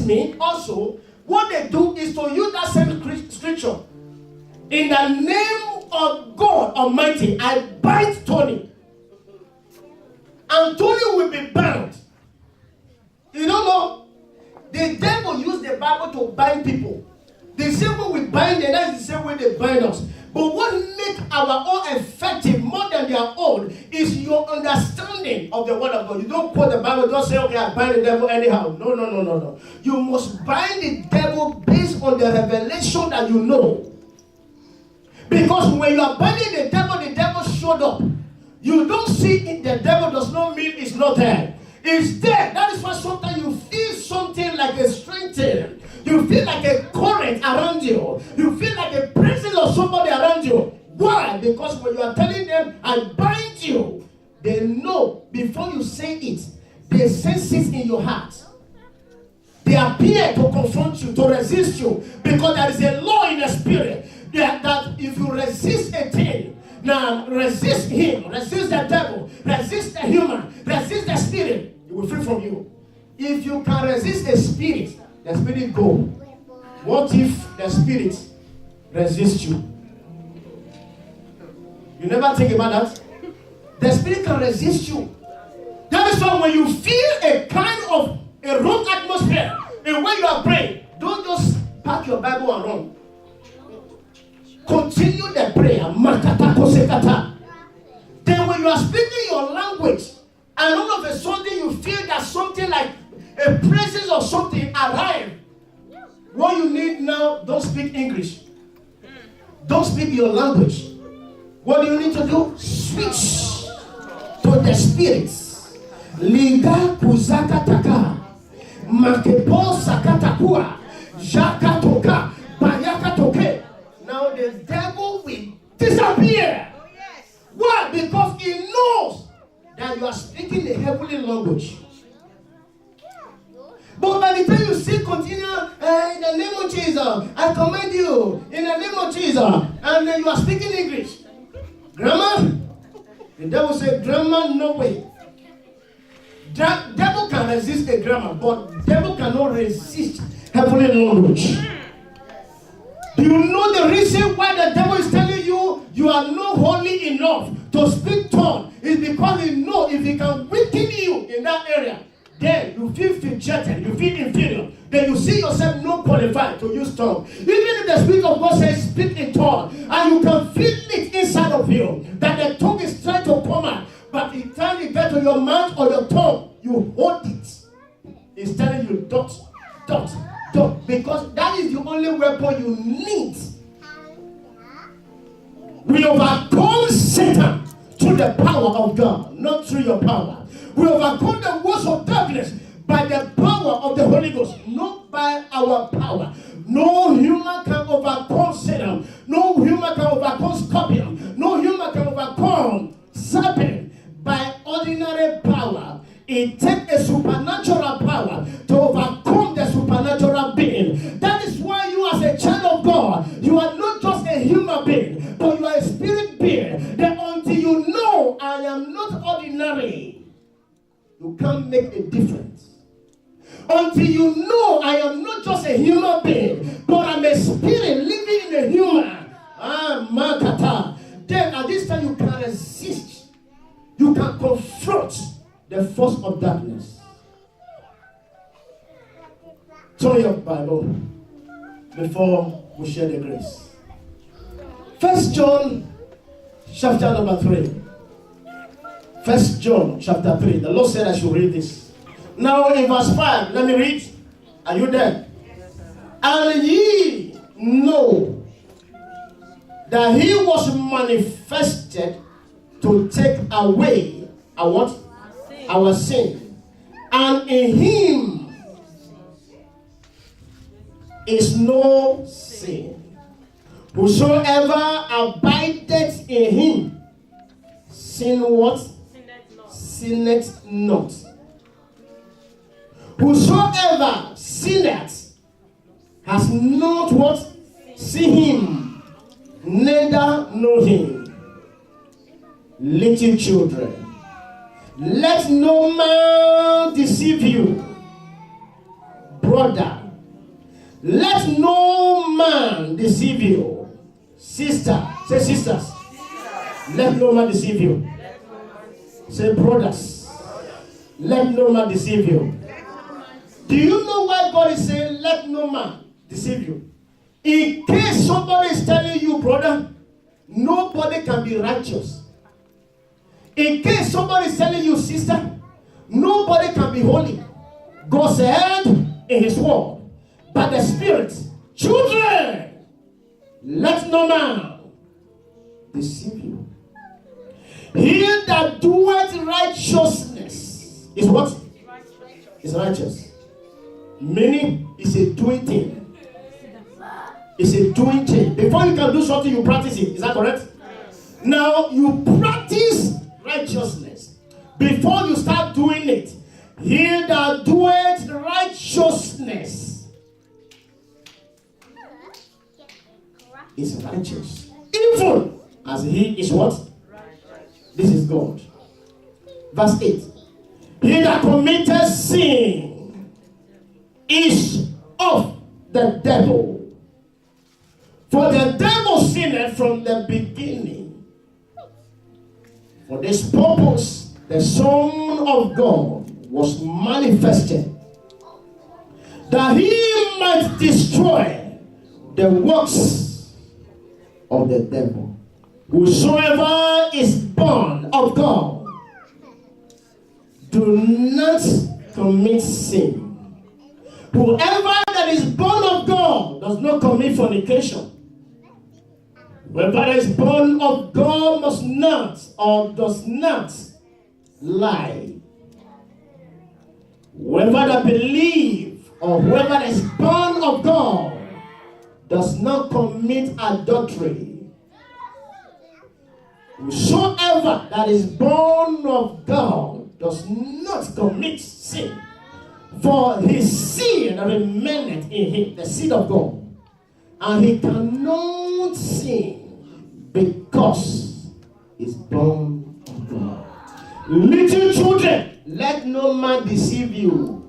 me also, what they do is to use that same scripture. In the name of God Almighty, I bind Tony. And Tony will be bound. You don't know? The devil used the Bible to bind people. The same way we bind them, that's the same way they bind us. But what makes our own effective more than their own is your understanding of the word of God. You don't quote the Bible, don't say, okay, I bind the devil anyhow. No. You must bind the devil based on the revelation that you know. Because when you are binding the devil showed up. You don't see it, the devil does not mean it's not there. It's there. That is why sometimes you feel something like a strength. You feel like a current around you. You feel like a presence of somebody around you. Why? Because when you are telling them, I bind you, they know before you say it, they sense it in your heart. They appear to confront you, to resist you, because there is a law in the spirit that if you resist a thing, now resist him, resist the devil, resist the human, resist the spirit, it will free from you. If you can resist the spirit go. What if the spirit resists you? You never think about that? The spirit can resist you. That is why when you feel a kind of a wrong atmosphere, and when you are praying, don't just pack your Bible and run. Continue the prayer. Then when you are speaking your language, and all of a sudden you feel that something like a presence of something arrived. What you need now, don't speak English. Don't speak your language. What do you need to do? Switch to the spirits. Liga kuzaka taka. Makepo sakatakua. Jaka toka. Bayaka toke. Now the devil will disappear. Oh, yes. Why? Because he knows that you are speaking the heavenly language. But by the time you still continue, in the name of Jesus, I command you, in the name of Jesus, and then you are speaking English. Grammar? The devil said, grammar, no way. Devil can resist a grammar, but devil cannot resist heavenly language. Do you know the reason why the devil is telling you you are not holy enough to speak tongue? Is because he knows if he can weaken you in that area, then you feel dejected, you feel inferior. Then you see yourself not qualified to use tongue. Even if the Spirit of God says speak in tongue, and you can feel it inside of you, that the tongue is trying to come out, but it time you get to your mouth or your tongue, you hold it. It's telling you don't. Because that is the only weapon you need. We overcome Satan through the power of God, not through your power. We overcome the works of darkness by the power of the Holy Ghost, not by our power. No human can overcome Satan. No human can overcome scorpion. No human can overcome serpent by ordinary power. It takes a supernatural power to overcome the supernatural being. That is why you as a child of God, you are not just a human being, but you are a spirit being. That until you know I am not ordinary, you can't make a difference. Until you know I am not just a human being, but I'm a spirit living in a human. Then at this time you can resist. You can confront the force of darkness. Turn your Bible before we share the grace. 1 John chapter number 3. 1 John chapter 3. The Lord said I should read this. Now in verse 5, let me read. Are you there? And ye know that he was manifested to take away our what? Our sin. And in him is no sin. Whosoever abideth in him, sin what? Sinneth not. Whosoever sinneth has not what? Seen him, neither know him. Little children, let no man deceive you. brother, let no man deceive you. Sister, say sisters. Let no man deceive you. Say brothers. Let no man deceive you. Do you know why God is saying, let no man deceive you? In case somebody is telling you, brother, nobody can be righteous. In case somebody is telling you, sister, nobody can be holy. God said in his word, by the Spirit, children, let no man deceive you. He that doeth righteousness is what? Is righteous. Meaning, it's a doing thing. It's a doing thing. Before you can do something, you practice it. Is that correct? Now, you practice righteousness. Before you start doing it, he that doeth righteousness is righteous. Even as he is what? This is God. Verse 8. He that committeth sin is of the devil. For the devil sinned from the beginning. For this purpose, the Son of God was manifested, that he might destroy the works of the devil. Whosoever is born of God, do not commit sin. Whoever that is born of God does not commit fornication. Whoever is born of God must not or does not lie. Whoever that believes or whoever that is born of God does not commit adultery. Whosoever that is born of God does not commit sin, for his seed remaineth in him, the seed of God, and he cannot sin because he's born of God. Little children, let no man deceive you.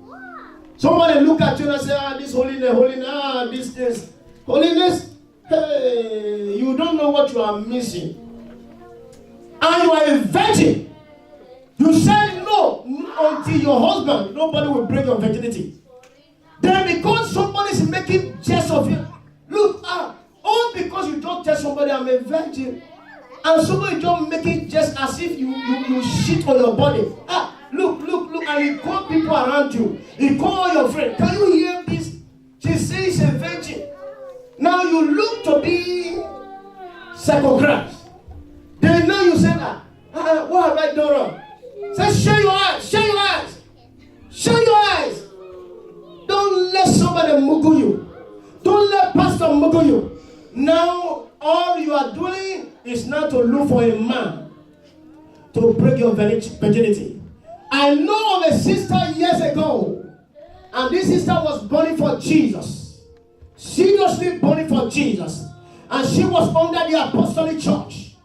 Somebody look at you and say, this holiness, this holiness. Hey, you don't know what you are missing. And you are a virgin. You said no until your husband, nobody will break your virginity. Then because somebody is making jest of you, look, all because you don't tell somebody I'm a virgin, and somebody just making just as if you shit on your body. Look, and you call people around you. You call your friend. Can you hear this? She says she's a virgin. Now you look to be second class. Then now you say, what have I done wrong? Say, shut your eyes, shut your eyes, shut your eyes. Don't let somebody muggle you. Don't let pastor muggle you. Now all you are doing is not to look for a man to break your virginity. I know of a sister years ago, and this sister was burning for Jesus. Seriously burning for Jesus. And she was under the apostolic church.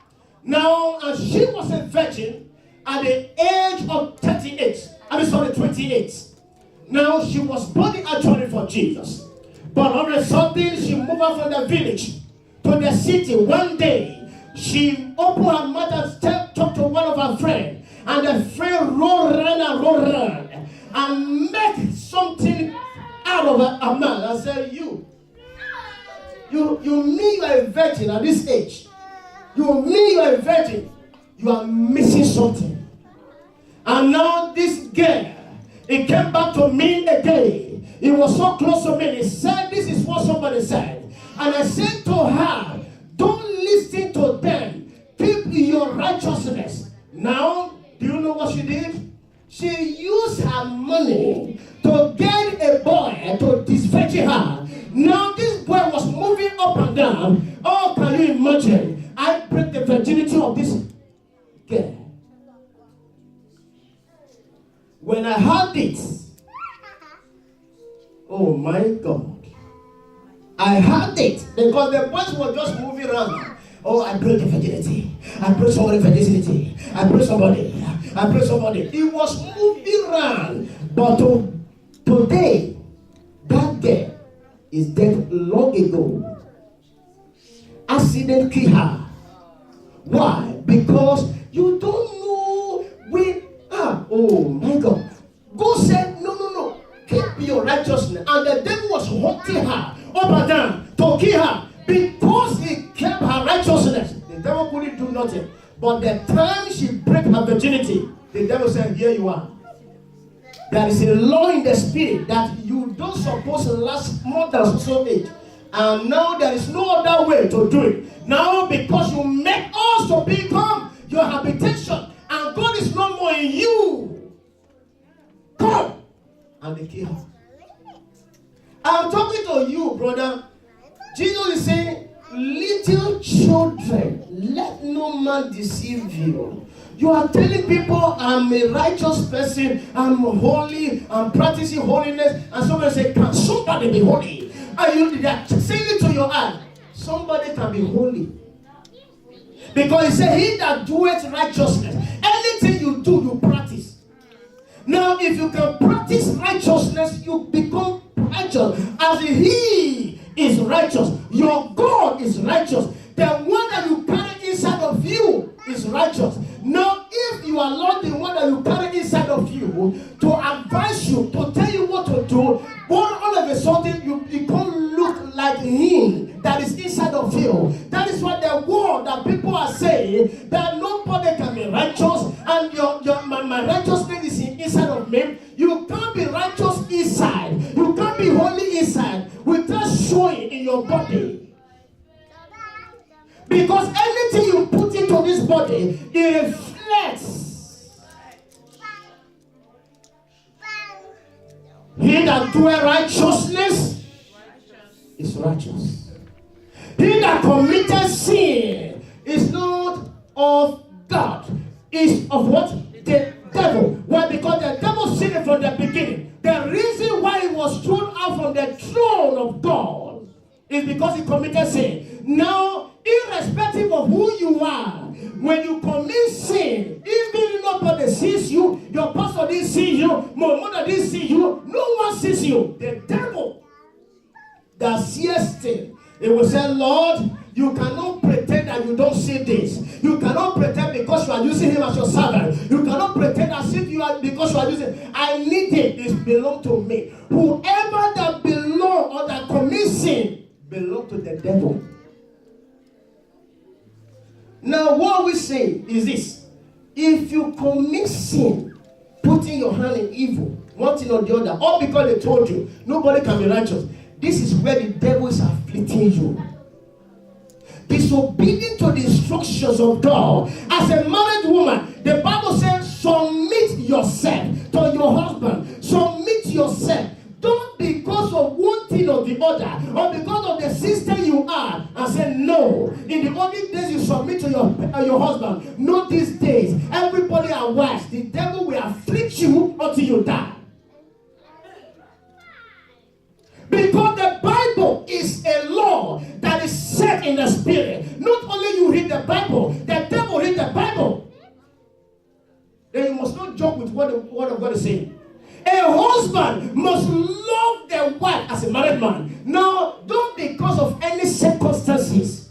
Now, and she was a virgin at the age of 28. Now, she was burning actually for Jesus. But all of a sudden, she moved out from the village to the city. One day, she opened her mouth and talked to one of her friends. And the friend rolled around and make something out of her mouth. I said, you mean you are a virgin at this age? You mean you are a virgin? You are missing something. And now this girl, it came back to me again. It was so close to me. He said, this is what somebody said. And I said to her, don't listen to them. Keep your righteousness. Now, do you know what she did? She used her money to get a boy to disvirgin her. Now this boy was moving up and down. Oh, can you imagine? I break the virginity of this girl. When I heard it, oh my God. I heard it because the boys were just moving around. Oh, I break the virginity. I break somebody's virginity. I break somebody. It was moving around. But today, is dead long ago. Accident killed her. Why? Because you don't know when. Oh my God. God said, no. Keep your righteousness. And the devil was hunting her up and down to kill her. Because he kept her righteousness, the devil couldn't do nothing. But the time she broke her virginity, the devil said, here you are. There is a law in the spirit that you don't suppose to last more than so age. And now there is no other way to do it. Now because you make us to become your habitation, and God is no more in you. Come. And they kill her. I'm talking to you, brother. Jesus is saying, little children, let no man deceive you. You are telling people, I'm a righteous person, I'm holy, I'm practicing holiness, and somebody say, can somebody be holy? And you are saying it to your eye, somebody can be holy. Because he said, he that doeth righteousness, anything you do, you practice. Now, if you can practice righteousness, you become righteous. As he is righteous, your God is righteous. The one that you carry inside of you is righteous. Now, if you allow the one that you carry inside of you to advise you, to tell you what to do, all of a sudden you become look like him that is inside of you. That is what the word that people are saying, that nobody can be righteous, and my righteousness is inside of me. You can't be righteous inside. You can't be holy inside without showing in your body. Because anything you put into this body, it reflects. He that doeth righteousness is righteous. He that committed sin is not of God, is of what? The devil. Why? Because the devil sinned from the beginning. The reason why he was thrown out from the throne of God is because he committed sin. Now, irrespective of who you are, when you commit sin, even nobody sees you, your pastor didn't see you, my mother didn't see you, no one sees you. The devil that sees sin, it will say, Lord, you cannot pretend that you don't see this. You cannot pretend because you are using him as your servant. You cannot pretend as if you are because you are using. I need it. It belongs to me. Whoever that belongs or that commits sin belongs to the devil. Now, what we say is this: if you commit sin, putting your hand in evil, one thing or the other, all because they told you nobody can be righteous, this is where the devil is afflicting you. Disobedient to the instructions of God. As a married woman, the Bible says, submit yourself to your husband. Submit yourself. Don't because of one thing or the other, or because of the system you are, and say no. In the olden days you submit to your husband. Not these days. Everybody are wise. The devil will afflict you until you die. Because the Bible is a law that is set in the spirit. Not only you read the Bible, the devil read the Bible. Then you must not joke with what the word of God is saying. A husband must love the wife as a married man. No, don't because of any circumstances.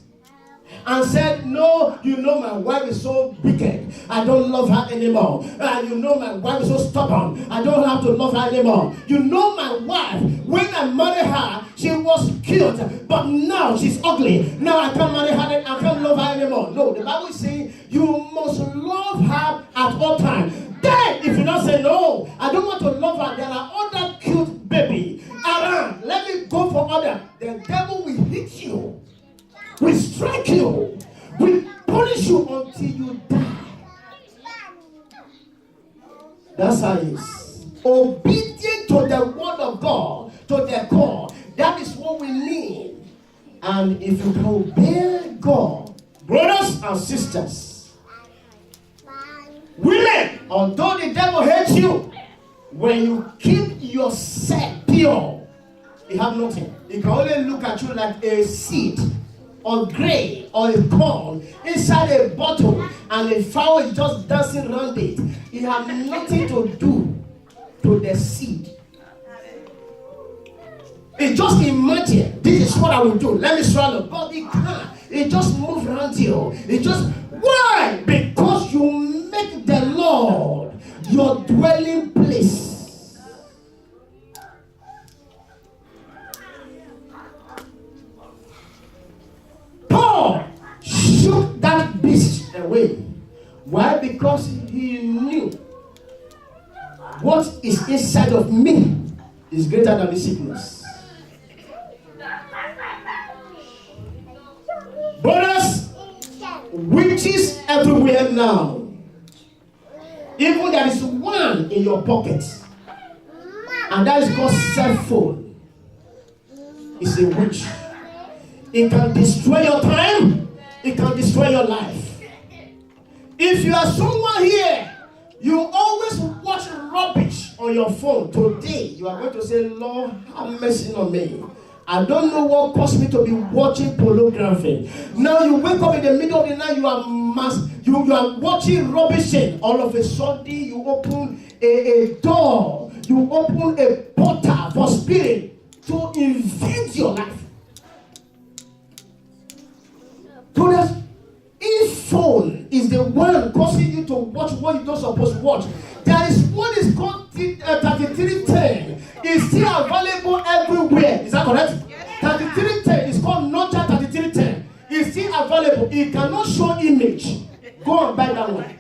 And said, no, you know my wife is so wicked. I don't love her anymore. You know my wife is so stubborn. I don't have to love her anymore. You know my wife, when I married her, she was cute. But now she's ugly. Now I can't marry her. I can't love her anymore. No, the Bible is saying you must love her at all times. Then, if you not say, no, I don't want to love her, there are other cute baby around. Let me go for other. The devil will hit you. We strike you. We punish you until you die. That's how it is. Obedient to the word of God, to the core. That is what we need. And if you can obey God, brothers and sisters, women, although the devil hates you, when you keep yourself pure, you have nothing. He can only look at you like a seed, or grain, or a corn inside a bottle, and a fowl is just dancing around it. It has nothing to do to the seed. It just imagine, this is what I will do. Let me swallow. But it can't. It just moves around you. It just, why? Because you make the Lord your dwelling place. Paul shook that beast away. Why? Because he knew what is inside of me is greater than the sickness. Brothers, witches everywhere now. Even there is one in your pocket, and that is called cell phone. It's a witch. It can destroy your time. It can destroy your life. If you are someone here, you always watch rubbish on your phone. Today, you are going to say, Lord, have mercy on me. I don't know what caused me to be watching pornography. Now you wake up in the middle of the night, you are watching rubbish. All of a sudden, you open a door. You open a portal for spirit to invade your life. So that if phone is the one causing you to watch what you don't supposed to watch, there is what is called 3310. It's still available everywhere. Is that correct? Yes. 3310 is called Nokia 3310. It's still available. It cannot show image. Go and buy that one.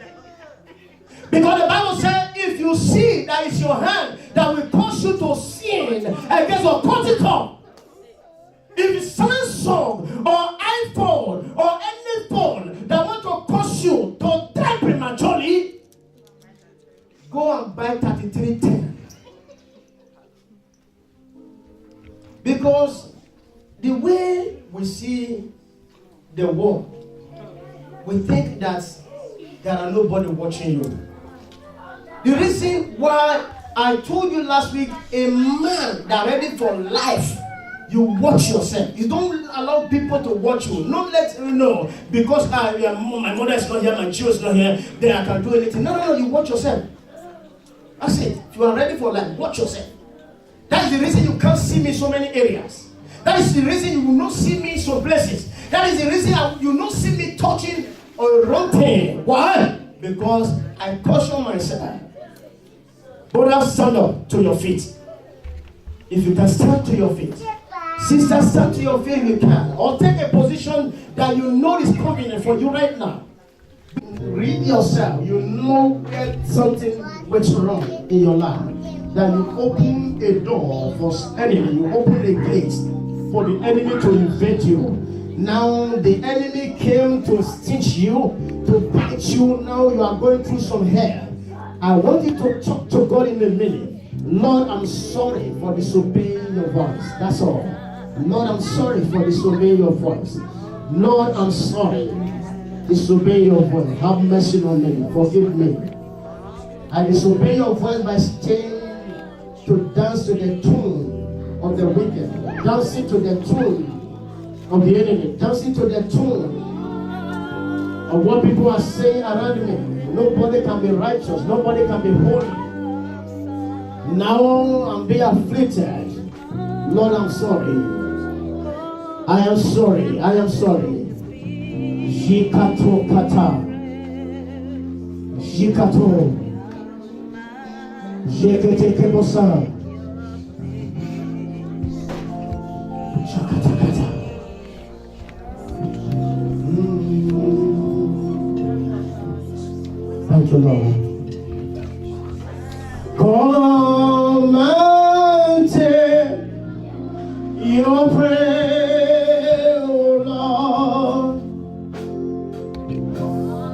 Because the Bible says if you see that it's your hand that will cause you to sin against your protocol. If it's Samsung or iPhone or any phone that want to cause you to die prematurely, go and buy 3310. Because the way we see the world, we think that there are nobody watching you. The reason why I told you last week, a man that ready for life, you watch yourself. You don't allow people to watch you. Don't let you know because my mother is not here, my child is not here, then I can do anything. No, you watch yourself. That's it. If you are ready for life, watch yourself. That is the reason you can't see me in so many areas. That is the reason you will not see me in some places. That is the reason you will not see me touching a wrong thing. Why? Because I caution myself. Brother, stand up to your feet. If you can stand to your feet. Sister, stand to your feet if you can. Or take a position that you know is convenient for you right now. Read yourself. You know that something went wrong in your life. That you open a door for enemy. You open a gate for the enemy to invade you. Now the enemy came to stitch you, to bite you. Now you are going through some hell. I want you to talk to God in a minute. Lord, I'm sorry for disobeying your voice. That's all. Lord, I'm sorry for disobeying your voice. Lord, I'm sorry. Disobey your voice. Have mercy on me. Forgive me. I disobey your voice by staying to dance to the tune of the wicked. Dancing to the tune of the enemy. Dancing to the tune of what people are saying around me. Nobody can be righteous. Nobody can be holy. Now I'm being afflicted. Lord, I'm sorry. I am sorry. I am sorry. Jikato kata. Jikato. Jekete kebosa. Shakata kata. Thank you, Lord. Come and take your prayer, oh Lord.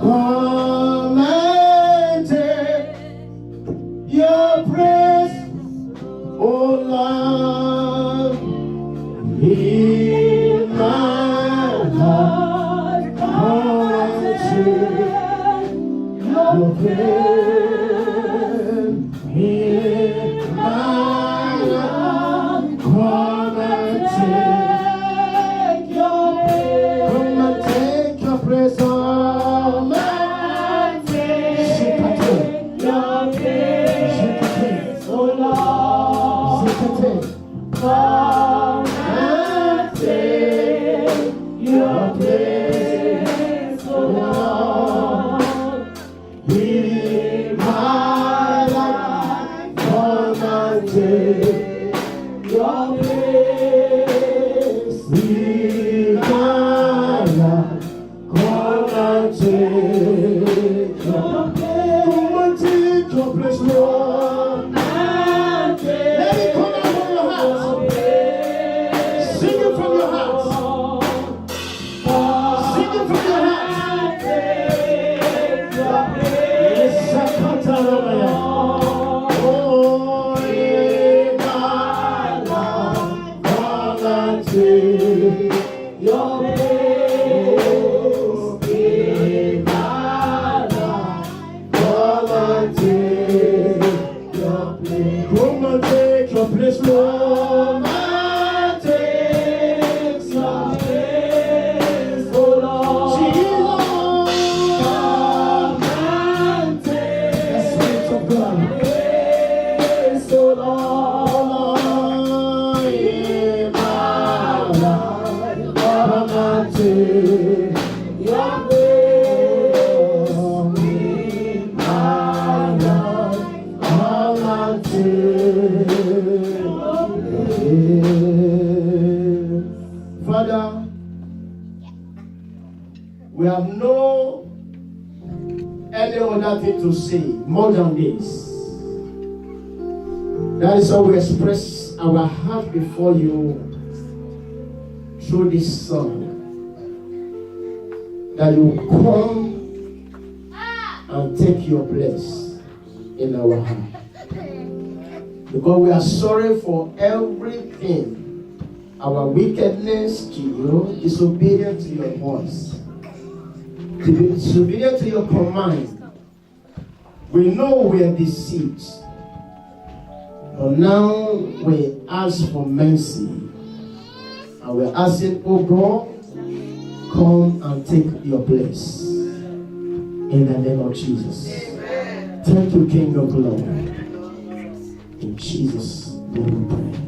Come and take your praise, oh Lord. In my heart, come and take your praise. God. your place, Lord. Let it come out from your heart. Sing it from your heart. Sing it from your heart. Yes, Sakatarabaya. Oh, in my life, come and take your place. In my life, come and take your place. Come and take your place, Lord. And take your place, oh Lord. Jesus, come and take the Spirit of God. Place, oh Lord, in my life, come and take your place. In my life, come and take your place. Father, we have no any other thing to say more than this. That is how we express our heart before you through this song. That you come and take your place in our heart. Because we are sorry for everything. Our wickedness to you, disobedient to your voice, to be disobedient to your command. We know we are deceived, but now we ask for mercy, and we're asking, oh God, come and take your place in the name of Jesus. Thank you, King of Glory. In Jesus' name we pray.